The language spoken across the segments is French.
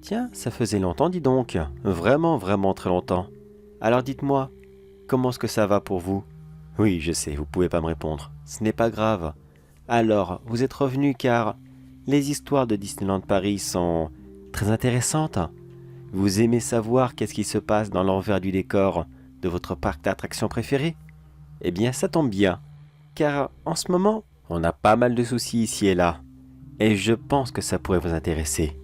Tiens, ça faisait longtemps, dis donc. Vraiment, vraiment très longtemps. Alors dites-moi, comment est-ce que ça va pour vous? Oui, je sais, vous pouvez pas me répondre. Ce n'est pas grave. Alors, vous êtes revenu car les histoires de Disneyland Paris sont très intéressantes. Vous aimez savoir qu'est-ce qui se passe dans l'envers du décor de votre parc d'attractions préféré? Eh bien, ça tombe bien, car en ce moment, on a pas mal de soucis ici et là, et je pense que ça pourrait vous intéresser.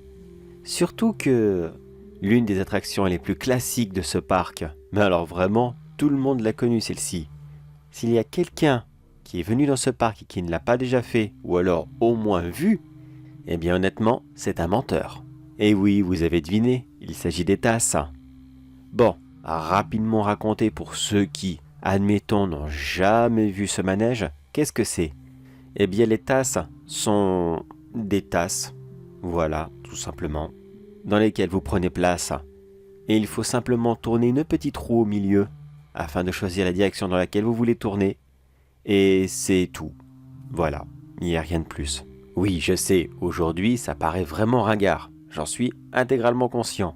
Surtout que l'une des attractions les plus classiques de ce parc, mais alors vraiment, tout le monde l'a connue celle-ci. S'il y a quelqu'un qui est venu dans ce parc et qui ne l'a pas déjà fait, ou alors au moins vu, eh bien honnêtement, c'est un menteur. Et oui, vous avez deviné, il s'agit des tasses. Bon, à rapidement raconter pour ceux qui, admettons, n'ont jamais vu ce manège, qu'est-ce que c'est? Eh bien les tasses sont des tasses, voilà, tout simplement, dans lesquelles vous prenez place. Et il faut simplement tourner une petite roue au milieu, afin de choisir la direction dans laquelle vous voulez tourner. Et c'est tout. Voilà, il n'y a rien de plus. Oui, je sais, aujourd'hui ça paraît vraiment ringard, j'en suis intégralement conscient.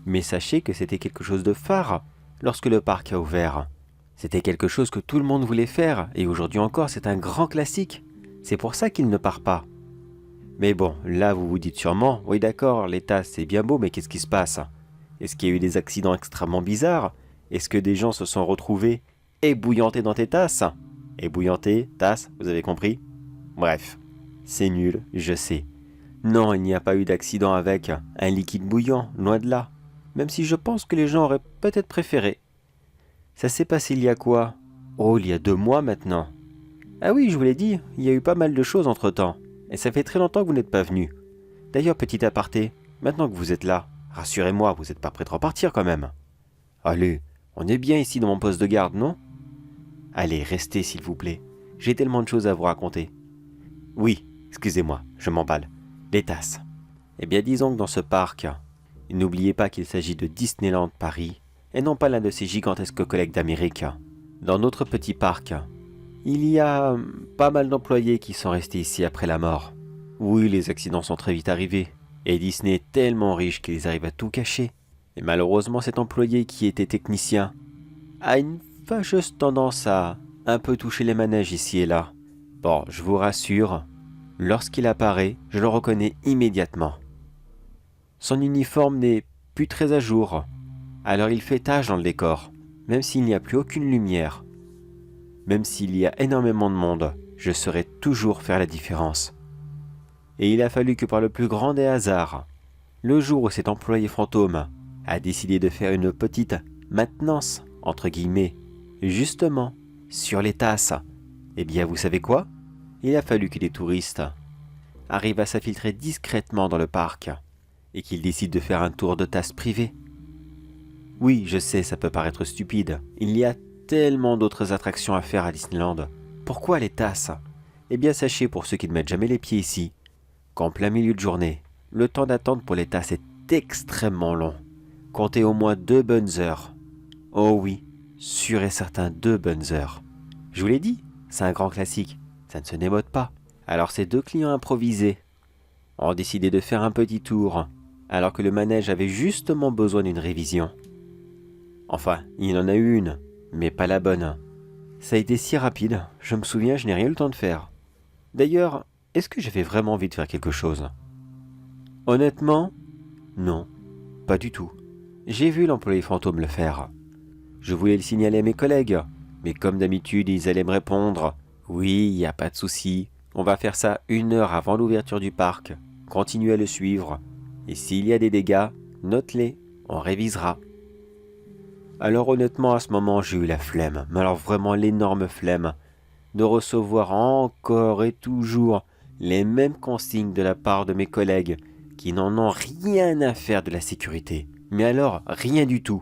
Mais sachez que c'était quelque chose de phare lorsque le parc a ouvert. C'était quelque chose que tout le monde voulait faire, et aujourd'hui encore c'est un grand classique. C'est pour ça qu'il ne part pas. Mais bon, là vous vous dites sûrement, oui d'accord, les tasses c'est bien beau, mais qu'est-ce qui se passe? Est-ce qu'il y a eu des accidents extrêmement bizarres? Est-ce que des gens se sont retrouvés ébouillantés dans tes tasses? Ébouillantés, tasses, vous avez compris? Bref, c'est nul, je sais. Non, il n'y a pas eu d'accident avec un liquide bouillant, loin de là. Même si je pense que les gens auraient peut-être préféré. Ça s'est passé il y a quoi? Oh, il y a 2 mois maintenant. Ah oui, je vous l'ai dit, il y a eu pas mal de choses entre-temps. Et ça fait très longtemps que vous n'êtes pas venu. D'ailleurs, petit aparté, maintenant que vous êtes là, rassurez-moi, vous n'êtes pas prêt de repartir quand même. Allez, on est bien ici dans mon poste de garde, non? Allez, restez s'il vous plaît. J'ai tellement de choses à vous raconter. Oui, excusez-moi, je m'emballe. Les tasses. Eh bien, disons que dans ce parc, n'oubliez pas qu'il s'agit de Disneyland Paris, et non pas l'un de ces gigantesques collègues d'Amérique. Dans notre petit parc, il y a pas mal d'employés qui sont restés ici après la mort. Oui, les accidents sont très vite arrivés, et Disney est tellement riche qu'ils arrivent à tout cacher. Et malheureusement, cet employé qui était technicien a une fâcheuse tendance à un peu toucher les manèges ici et là. Bon, je vous rassure, lorsqu'il apparaît, je le reconnais immédiatement. Son uniforme n'est plus très à jour, alors il fait tache dans le décor, même s'il n'y a plus aucune lumière. Même s'il y a énormément de monde, je saurai toujours faire la différence. Et il a fallu que par le plus grand des hasards, le jour où cet employé fantôme a décidé de faire une petite maintenance, entre guillemets, justement, sur les tasses, eh bien vous savez quoi? Il a fallu que des touristes arrivent à s'infiltrer discrètement dans le parc et qu'ils décident de faire un tour de tasse privé. Oui, je sais, ça peut paraître stupide. Il y a tellement d'autres attractions à faire à Disneyland. Pourquoi les tasses? Eh bien sachez pour ceux qui ne mettent jamais les pieds ici, qu'en plein milieu de journée, le temps d'attente pour les tasses est extrêmement long. Comptez au moins 2 bonnes heures. Oh oui, sûr et certain 2 bonnes heures. Je vous l'ai dit, c'est un grand classique, ça ne se démode pas. Alors ces 2 clients improvisés ont décidé de faire un petit tour, alors que le manège avait justement besoin d'une révision. Enfin, il en a eu une, mais pas la bonne. Ça a été si rapide, je me souviens, je n'ai rien eu le temps de faire. D'ailleurs, est-ce que j'avais vraiment envie de faire quelque chose? Honnêtement, non, pas du tout. J'ai vu l'employé fantôme le faire. Je voulais le signaler à mes collègues, mais comme d'habitude, ils allaient me répondre « Oui, il n'y a pas de souci, on va faire ça 1 heure avant l'ouverture du parc, continuez à le suivre, et s'il y a des dégâts, note-les, on révisera. » Alors honnêtement, à ce moment, j'ai eu la flemme, mais alors vraiment l'énorme flemme, de recevoir encore et toujours les mêmes consignes de la part de mes collègues qui n'en ont rien à faire de la sécurité. Mais alors, rien du tout.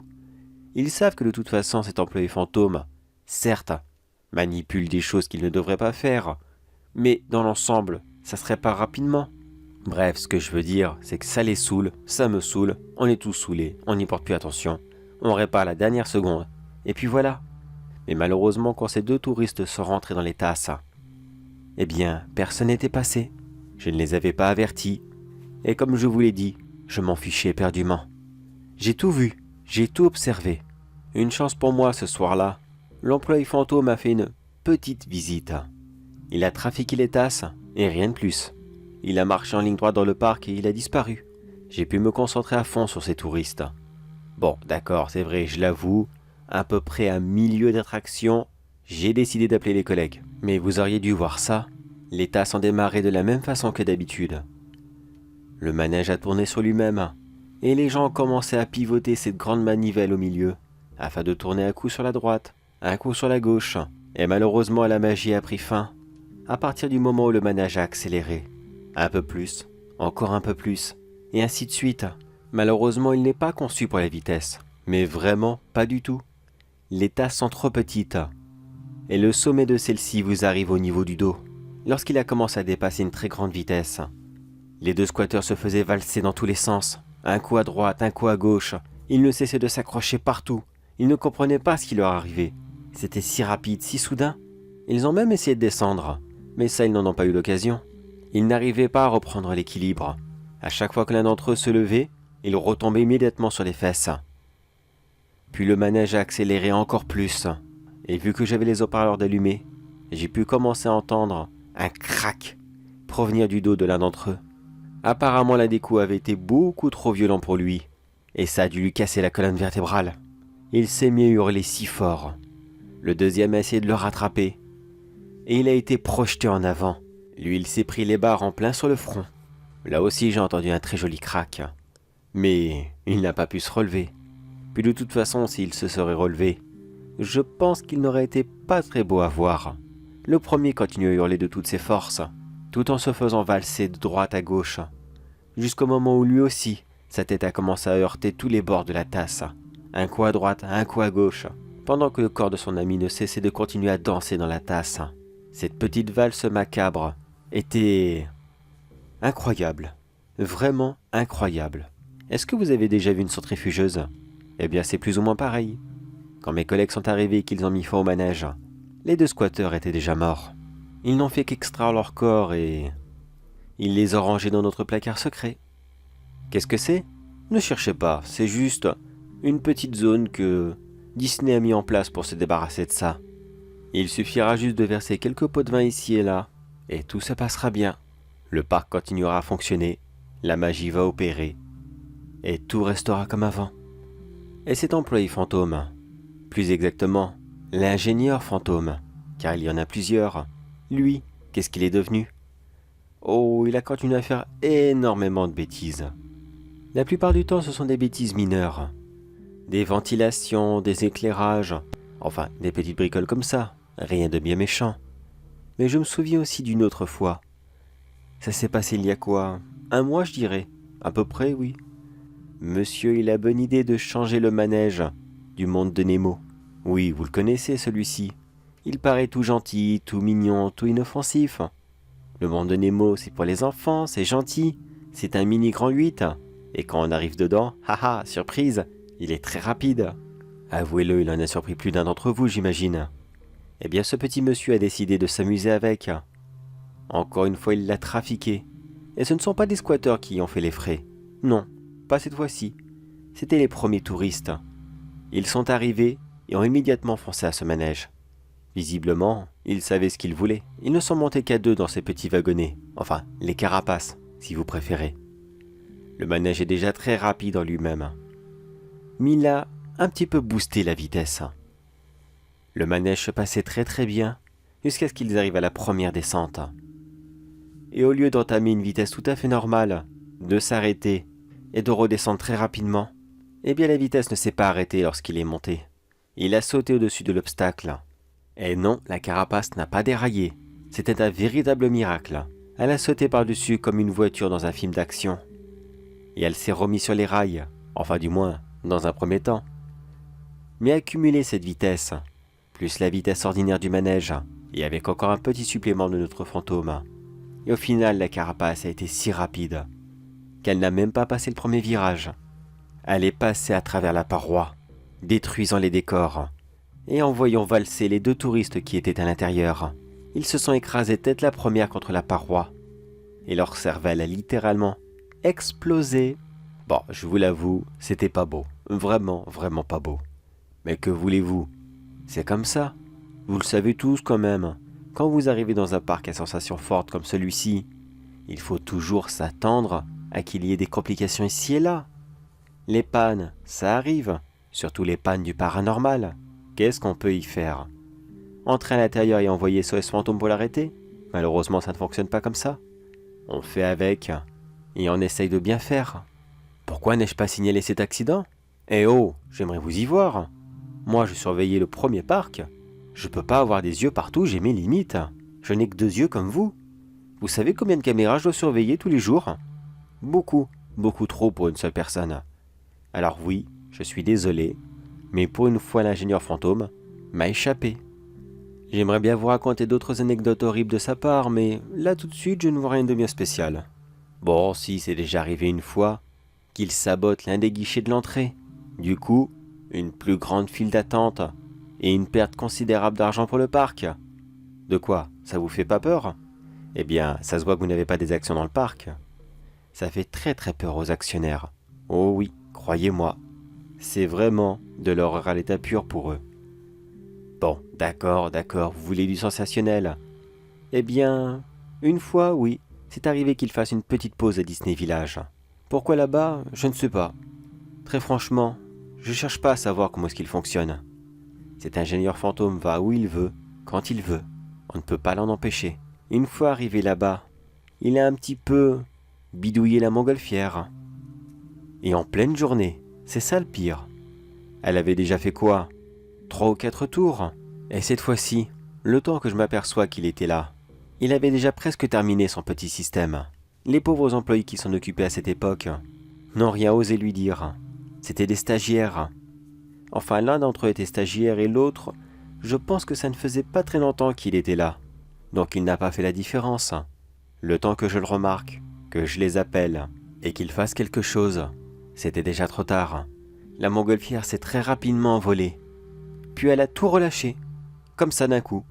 Ils savent que de toute façon, cet employé fantôme, certes, manipule des choses qu'il ne devrait pas faire, mais dans l'ensemble, ça se répare rapidement. Bref, ce que je veux dire, c'est que ça les saoule, ça me saoule, on est tous saoulés, on n'y porte plus attention. on répare la dernière seconde, et puis voilà. Mais malheureusement, quand ces 2 touristes sont rentrés dans les tasses, eh bien, personne n'était passé. Je ne les avais pas avertis, et comme je vous l'ai dit, je m'en fichais éperdument. J'ai tout vu, j'ai tout observé. Une chance pour moi ce soir-là, l'employé fantôme a fait une petite visite. Il a trafiqué les tasses, et rien de plus. Il a marché en ligne droite dans le parc et il a disparu. J'ai pu me concentrer à fond sur ces touristes. Bon, d'accord, c'est vrai, je l'avoue, à peu près à milieu d'attraction, j'ai décidé d'appeler les collègues. Mais vous auriez dû voir ça. Les tasses ont démarré de la même façon que d'habitude. Le manège a tourné sur lui-même, et les gens ont commencé à pivoter cette grande manivelle au milieu, afin de tourner un coup sur la droite, un coup sur la gauche, et malheureusement la magie a pris fin, à partir du moment où le manège a accéléré. Un peu plus, encore un peu plus, et ainsi de suite. Malheureusement, il n'est pas conçu pour la vitesse, mais vraiment pas du tout. Les tasses sont trop petites, et le sommet de celle-ci vous arrive au niveau du dos. Lorsqu'il a commencé à dépasser une très grande vitesse, les 2 squatteurs se faisaient valser dans tous les sens, un coup à droite, un coup à gauche. Ils ne cessaient de s'accrocher partout. Ils ne comprenaient pas ce qui leur arrivait. C'était si rapide, si soudain. Ils ont même essayé de descendre, mais ça, ils n'en ont pas eu l'occasion. Ils n'arrivaient pas à reprendre l'équilibre. À chaque fois que l'un d'entre eux se levait, il retombait immédiatement sur les fesses. Puis le manège a accéléré encore plus, et vu que j'avais les haut-parleurs d'allumés, j'ai pu commencer à entendre un crack provenir du dos de l'un d'entre eux. Apparemment, l'un des coups avait été beaucoup trop violent pour lui, et ça a dû lui casser la colonne vertébrale. Il s'est mis à hurler si fort. Le deuxième a essayé de le rattraper, et il a été projeté en avant. Lui, il s'est pris les barres en plein sur le front. Là aussi, j'ai entendu un très joli crack. Mais il n'a pas pu se relever. Puis de toute façon, s'il se serait relevé, je pense qu'il n'aurait été pas très beau à voir. Le premier continue à hurler de toutes ses forces, tout en se faisant valser de droite à gauche, jusqu'au moment où lui aussi, sa tête a commencé à heurter tous les bords de la tasse, un coup à droite, un coup à gauche, pendant que le corps de son ami ne cessait de continuer à danser dans la tasse. Cette petite valse macabre était incroyable, vraiment incroyable. Est-ce que vous avez déjà vu une centrifugeuse ? Eh bien, c'est plus ou moins pareil. Quand mes collègues sont arrivés et qu'ils ont mis fin au manège, les 2 squatteurs étaient déjà morts. Ils n'ont fait qu'extraire leur corps et ils les ont rangés dans notre placard secret. Qu'est-ce que c'est ? Ne cherchez pas, c'est juste une petite zone que Disney a mis en place pour se débarrasser de ça. Il suffira juste de verser quelques pots de vin ici et là, et tout se passera bien. Le parc continuera à fonctionner, la magie va opérer, et tout restera comme avant. Et cet employé fantôme, plus exactement, l'ingénieur fantôme, car il y en a plusieurs, lui, qu'est-ce qu'il est devenu ? Oh, il a continué à faire énormément de bêtises. La plupart du temps, ce sont des bêtises mineures. Des ventilations, des éclairages, enfin, des petites bricoles comme ça, rien de bien méchant. Mais je me souviens aussi d'une autre fois. Ça s'est passé il y a quoi ? 1 mois, je dirais. À peu près, oui. Monsieur, il a bonne idée de changer le manège du monde de Nemo. Oui, vous le connaissez, celui-ci. Il paraît tout gentil, tout mignon, tout inoffensif. Le monde de Nemo, c'est pour les enfants, c'est gentil. C'est un mini grand 8. Et quand on arrive dedans, haha, surprise, il est très rapide. Avouez-le, il en a surpris plus d'un d'entre vous, j'imagine. Eh bien, ce petit monsieur a décidé de s'amuser avec. Encore une fois, il l'a trafiqué. Et ce ne sont pas des squatteurs qui y ont fait les frais. Non, pas cette fois-ci. C'étaient les premiers touristes. Ils sont arrivés et ont immédiatement foncé à ce manège. Visiblement, ils savaient ce qu'ils voulaient. Ils ne sont montés qu'à 2 dans ces petits wagonnets. Enfin, les carapaces, si vous préférez. Le manège est déjà très rapide en lui-même. Mais il a un petit peu boosté la vitesse. Le manège se passait très très bien, jusqu'à ce qu'ils arrivent à la première descente. Et au lieu d'entamer une vitesse tout à fait normale, de s'arrêter et de redescendre très rapidement, eh bien la vitesse ne s'est pas arrêtée lorsqu'il est monté. Il a sauté au-dessus de l'obstacle. Et non, la carapace n'a pas déraillé. C'était un véritable miracle. Elle a sauté par-dessus comme une voiture dans un film d'action. Et elle s'est remise sur les rails, enfin du moins, dans un premier temps. Mais accumuler cette vitesse, plus la vitesse ordinaire du manège, et avec encore un petit supplément de notre fantôme, et au final la carapace a été si rapide qu'elle n'a même pas passé le premier virage. Elle est passée à travers la paroi. détruisant les décors, et en voyant valser les 2 touristes qui étaient à l'intérieur. Ils se sont écrasés tête la première contre la paroi, et leur cervelle a littéralement explosé. Bon, je vous l'avoue, c'était pas beau, vraiment, vraiment pas beau. Mais que voulez-vous? C'est comme ça. Vous le savez tous quand même. Quand vous arrivez dans un parc à sensations fortes comme celui-ci, il faut toujours s'attendre à qu'il y ait des complications ici et là. Les pannes, ça arrive, surtout les pannes du paranormal. Qu'est-ce qu'on peut y faire? Entrer à l'intérieur et envoyer SOS fantôme pour l'arrêter? Malheureusement, ça ne fonctionne pas comme ça. On fait avec et on essaye de bien faire. Pourquoi n'ai-je pas signalé cet accident? Eh oh, j'aimerais vous y voir. Moi, je surveillais le premier parc. Je peux pas avoir des yeux partout, j'ai mes limites. Je n'ai que 2 yeux comme vous. Vous savez combien de caméras je dois surveiller tous les jours? Beaucoup, beaucoup trop pour une seule personne. Alors oui, je suis désolé, mais pour une fois l'ingénieur fantôme m'a échappé. J'aimerais bien vous raconter d'autres anecdotes horribles de sa part, mais là tout de suite je ne vois rien de bien spécial. Bon, si, c'est déjà arrivé une fois qu'il sabote l'un des guichets de l'entrée. Du coup, une plus grande file d'attente et une perte considérable d'argent pour le parc. De quoi? Ça vous fait pas peur? Eh bien, ça se voit que vous n'avez pas des actions dans le parc. Ça fait très très peur aux actionnaires. Oh oui, croyez-moi. C'est vraiment de l'horreur à l'état pur pour eux. Bon, d'accord, vous voulez du sensationnel. Eh bien, une fois, oui, c'est arrivé qu'il fasse une petite pause à Disney Village. Pourquoi là-bas? Je ne sais pas. Très franchement, je cherche pas à savoir comment est-ce qu'il fonctionne. Cet ingénieur fantôme va où il veut, quand il veut. On ne peut pas l'en empêcher. Une fois arrivé là-bas, il a un petit peu bidouillé la montgolfière. Et en pleine journée, c'est ça le pire. Elle avait déjà fait quoi? 3 ou 4 tours. Et cette fois-ci, le temps que je m'aperçois qu'il était là, il avait déjà presque terminé son petit système. Les pauvres employés qui s'en occupaient à cette époque n'ont rien osé lui dire. C'étaient des stagiaires. Enfin, l'un d'entre eux était stagiaire et l'autre, je pense que ça ne faisait pas très longtemps qu'il était là. Donc il n'a pas fait la différence. Le temps que je le remarque, que je les appelle et qu'ils fassent quelque chose, c'était déjà trop tard. La montgolfière s'est très rapidement envolée. Puis elle a tout relâché, comme ça d'un coup.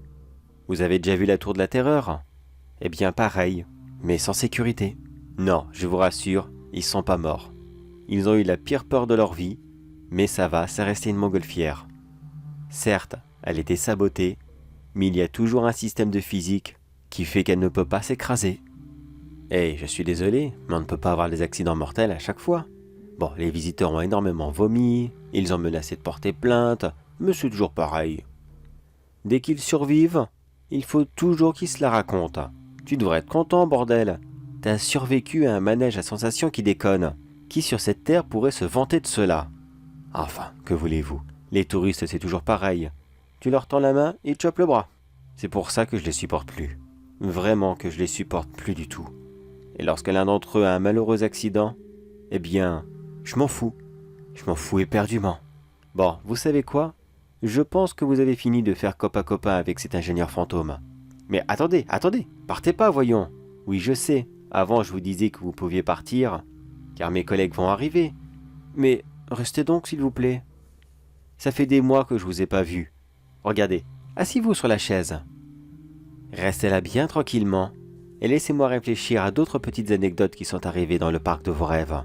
Vous avez déjà vu la tour de la terreur? Eh bien pareil, mais sans sécurité. Non, je vous rassure, ils sont pas morts. Ils ont eu la pire peur de leur vie, mais ça va, c'est resté une montgolfière. Certes, elle était sabotée, mais il y a toujours un système de physique qui fait qu'elle ne peut pas s'écraser. Eh, je suis désolé, mais on ne peut pas avoir des accidents mortels à chaque fois. Bon, les visiteurs ont énormément vomi, ils ont menacé de porter plainte, mais c'est toujours pareil. Dès qu'ils survivent, il faut toujours qu'ils se la racontent. Tu devrais être content, bordel. T'as survécu à un manège à sensations qui déconne. Qui sur cette terre pourrait se vanter de cela? Enfin, que voulez-vous? Les touristes, c'est toujours pareil. Tu leur tends la main, ils te chopent le bras. C'est pour ça que je les supporte plus. Vraiment que je les supporte plus du tout. Et lorsque l'un d'entre eux a un malheureux accident, eh bien, je m'en fous. Je m'en fous éperdument. Bon, vous savez quoi? Je pense que vous avez fini de faire copain avec cet ingénieur fantôme. Mais attendez, partez pas, voyons. Oui, je sais, avant je vous disais que vous pouviez partir, car mes collègues vont arriver. Mais restez donc, s'il vous plaît. Ça fait des mois que je vous ai pas vu. Regardez, asseyez-vous sur la chaise. Restez là bien tranquillement, et laissez-moi réfléchir à d'autres petites anecdotes qui sont arrivées dans le parc de vos rêves.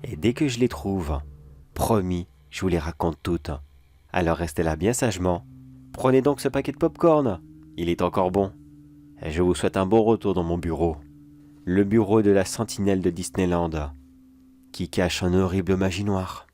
Et dès que je les trouve, promis, je vous les raconte toutes. Alors restez là bien sagement. Prenez donc ce paquet de pop-corn. Il est encore bon. Et je vous souhaite un bon retour dans mon bureau. Le bureau de la sentinelle de Disneyland, qui cache une horrible magie noire.